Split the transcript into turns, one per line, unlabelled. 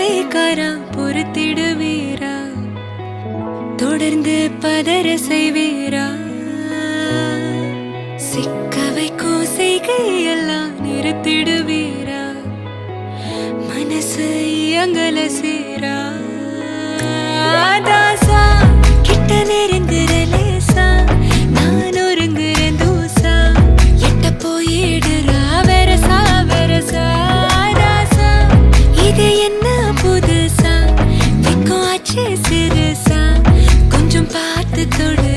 வைக்காரா பொறுத்திடுவீரா தொடர்ந்து பதற செய்வீரா சிக்க வைக்கும் செய்கையெல்லாம் நிறுத்திடுவீரா மனசு இயங்கல சீரா தாசா கிட்ட நெருங்குற லேசா நான் ஒருங்குற தூசா எட்ட போயிடுறா வெரசா வெரசா தாசா இது என்ன புதுசா வெக்கம் ஆச்சு சிறுசா கொஞ்சம் பார்த்து தொடு